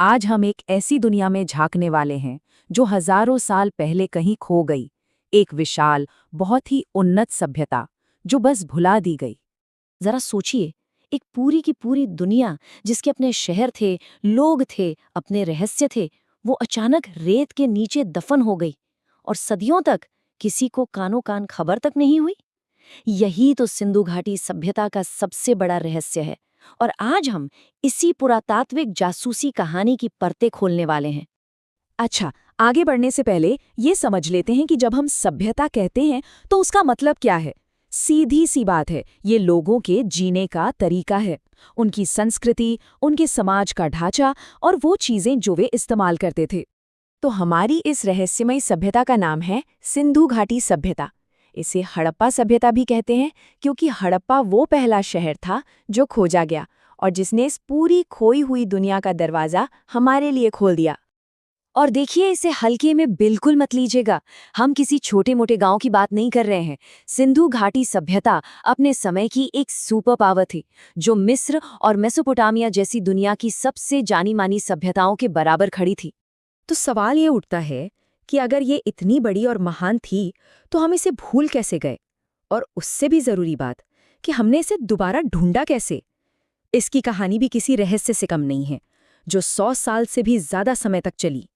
आज हम एक ऐसी दुनिया में झांकने वाले हैं जो हजारों साल पहले कहीं खो गई। एक विशाल, बहुत ही उन्नत सभ्यता जो बस भुला दी गई। जरा सोचिए, एक पूरी की पूरी दुनिया जिसके अपने शहर थे, लोग थे, अपने रहस्य थे, वो अचानक रेत के नीचे दफन हो गई और सदियों तक किसी को कानो कान खबर तक नहीं हुई। यही तो सिंधु घाटी सभ्यता का सबसे बड़ा रहस्य है और आज हम इसी पुरातात्विक जासूसी कहानी की परतें खोलने वाले हैं। अच्छा, आगे बढ़ने से पहले ये समझ लेते हैं कि जब हम सभ्यता कहते हैं तो उसका मतलब क्या है। सीधी सी बात है, ये लोगों के जीने का तरीका है, उनकी संस्कृति, उनके समाज का ढांचा और वो चीजें जो वे इस्तेमाल करते थे। तो हमारी इस रहस्यमयी सभ्यता का नाम है सिंधु घाटी सभ्यता। इसे हड़प्पा सभ्यता भी कहते हैं क्योंकि हड़प्पा वो पहला शहर था जो खोजा गया और जिसने इस पूरी खोई हुई दुनिया का दरवाज़ा हमारे लिए खोल दिया। और देखिए, इसे हल्के में बिल्कुल मत लीजिएगा। हम किसी छोटे मोटे गांव की बात नहीं कर रहे हैं। सिंधु घाटी सभ्यता अपने समय की एक सुपर पावर थी जो मिस्र और मेसोपोटामिया जैसी दुनिया की सबसे जानी मानी सभ्यताओं के बराबर खड़ी थी। तो सवाल ये उठता है कि अगर ये इतनी बड़ी और महान थी तो हम इसे भूल कैसे गए, और उससे भी ज़रूरी बात कि हमने इसे दोबारा ढूंढा कैसे। इसकी कहानी भी किसी रहस्य से कम नहीं है जो 100 साल से भी ज़्यादा समय तक चली।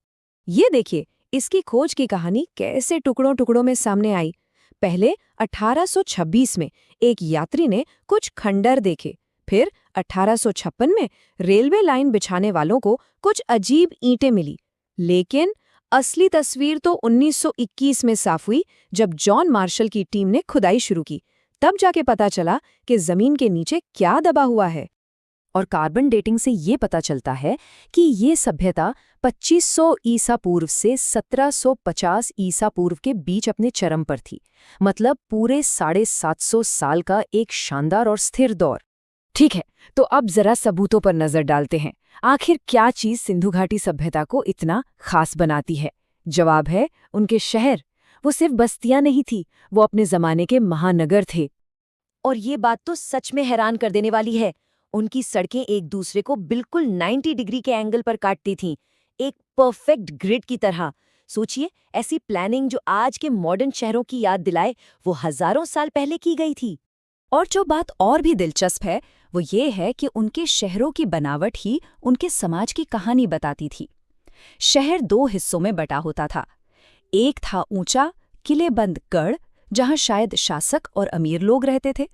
ये देखिए, इसकी खोज की कहानी कैसे टुकड़ों टुकड़ों में सामने आई। पहले 1826 में एक यात्री ने कुछ खंडर देखे, फिर 1856 में रेलवे लाइन बिछाने वालों को कुछ अजीब ईंटें मिली। लेकिन असली तस्वीर तो 1921 में साफ हुई जब जॉन मार्शल की टीम ने खुदाई शुरू की। तब जाके पता चला कि जमीन के नीचे क्या दबा हुआ है। और कार्बन डेटिंग से ये पता चलता है कि ये सभ्यता 2500 ईसा पूर्व से 1750 ईसा पूर्व के बीच अपने चरम पर थी। मतलब पूरे 750 साल का एक शानदार और स्थिर दौर। ठीक है, तो अब जरा सबूतों पर नजर डालते हैं। आखिर क्या चीज सिंधु घाटी सभ्यता को इतना खास बनाती है? जवाब है उनके शहर। वो सिर्फ बस्तियां नहीं थी, वो अपने जमाने के महानगर थे। और ये बात तो सच में हैरान कर देने वाली है। उनकी सड़कें एक दूसरे को बिल्कुल 90 डिग्री के एंगल पर काटती थीं, एक परफेक्ट ग्रिड की तरह। सोचिए, ऐसी प्लानिंग जो आज के मॉडर्न शहरों की याद दिलाए, वो हजारों साल पहले की गई थी। और जो बात और भी दिलचस्प है वो ये है कि उनके शहरों की बनावट ही उनके समाज की कहानी बताती थी। शहर 2 हिस्सों में बटा होता था। एक था ऊंचा किलेबंद गढ़ जहां शायद शासक और अमीर लोग रहते थे,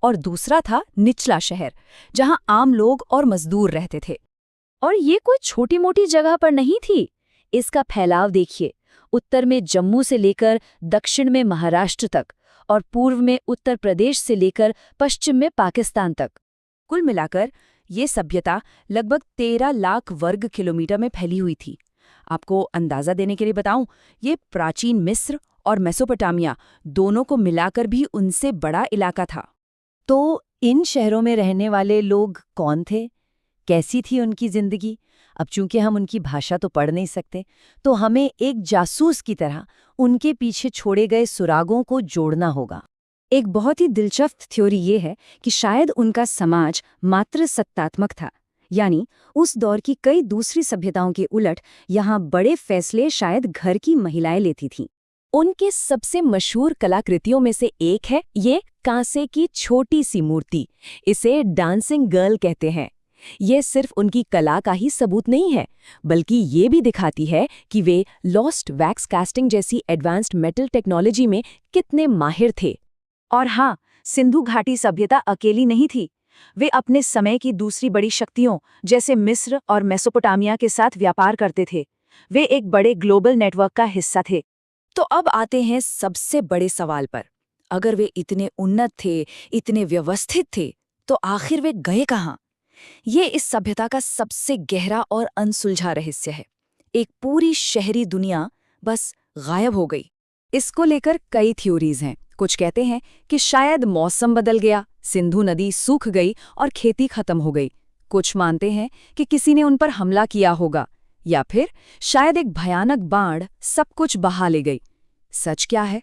और दूसरा था निचला शहर जहां आम लोग और मजदूर रहते थे। और ये कोई छोटी मोटी जगह पर नहीं थी। इसका फैलाव देखिए, उत्तर में जम्मू से लेकर दक्षिण में महाराष्ट्र तक और पूर्व में उत्तर प्रदेश से लेकर पश्चिम में पाकिस्तान तक। कुल मिलाकर ये सभ्यता लगभग 13 लाख वर्ग किलोमीटर में फैली हुई थी। आपको अंदाजा देने के लिए बताऊं, ये प्राचीन मिस्र और मेसोपोटामिया दोनों को मिलाकर भी उनसे बड़ा इलाका था। तो इन शहरों में रहने वाले लोग कौन थे? कैसी थी उनकी जिंदगी? अब चूंकि हम उनकी भाषा तो पढ़ नहीं सकते, तो हमें एक जासूस की तरह उनके पीछे छोड़े गए सुरागों को जोड़ना होगा। एक बहुत ही दिलचस्प थ्योरी ये है कि शायद उनका समाज मात्र सत्तात्मक था, यानी उस दौर की कई दूसरी सभ्यताओं के उलट यहाँ बड़े फैसले शायद घर की महिलाएं लेती थीं। उनके सबसे मशहूर कलाकृतियों में से एक है ये कांसे की छोटी सी मूर्ति। इसे डांसिंग गर्ल कहते हैं। ये सिर्फ उनकी कला का ही सबूत नहीं है, बल्कि ये भी दिखाती है कि वे लॉस्ट वैक्स कास्टिंग जैसी एडवांस्ड मेटल टेक्नोलॉजी में कितने माहिर थे। और हाँ, सिंधु घाटी सभ्यता अकेली नहीं थी। वे अपने समय की दूसरी बड़ी शक्तियों जैसे मिस्र और मेसोपोटामिया के साथ व्यापार करते थे। वे एक बड़े ग्लोबल नेटवर्क का हिस्सा थे। तो अब आते हैं सबसे बड़े सवाल पर। अगर वे इतने उन्नत थे, इतने व्यवस्थित थे, तो आखिर वे गए कहाँ? ये इस सभ्यता का सबसे गहरा और अनसुलझा रहस्य है। एक पूरी शहरी दुनिया बस गायब हो गई। इसको लेकर कई थ्योरीज हैं। कुछ कहते हैं कि शायद मौसम बदल गया, सिंधु नदी सूख गई और खेती खत्म हो गई। कुछ मानते हैं कि किसी ने उन पर हमला किया होगा, या फिर शायद एक भयानक बाढ़ सब कुछ बहा ले गई। सच क्या है?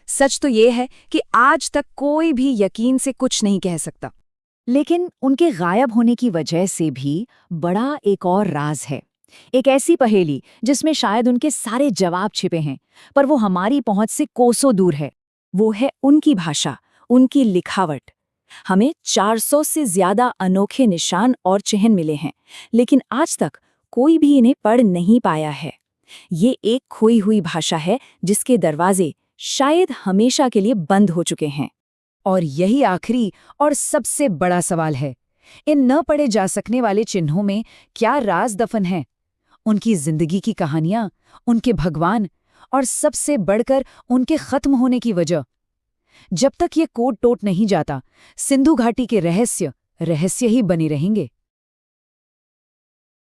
सच तो ये है कि आज तक कोई भी यकीन से कुछ नहीं कह सकता। लेकिन उनके गायब होने की वजह से भी बड़ा एक और राज है। एक ऐसी पहेली जिसमें शायद उनके सारे जवाब छिपे हैं, पर वो हमारी पहुंच से कोसों दूर है। वो है उनकी भाषा, उनकी लिखावट। हमें 400 से ज्यादा अनोखे निशान और चिन्ह मिले हैं, लेकिन आज तक कोई भी इन्हें पढ़ नहीं पाया है। ये एक खोई हुई भाषा है जिसके दरवाजे शायद हमेशा के लिए बंद हो चुके हैं। और यही आखिरी और सबसे बड़ा सवाल है, इन न पढ़े जा सकने वाले चिन्हों में क्या राज दफन है? उनकी जिंदगी की कहानियां, उनके भगवान और सबसे बढ़कर उनके खत्म होने की वजह। जब तक ये कोड टोट नहीं जाता, सिंधु घाटी के रहस्य रहस्य ही बने रहेंगे।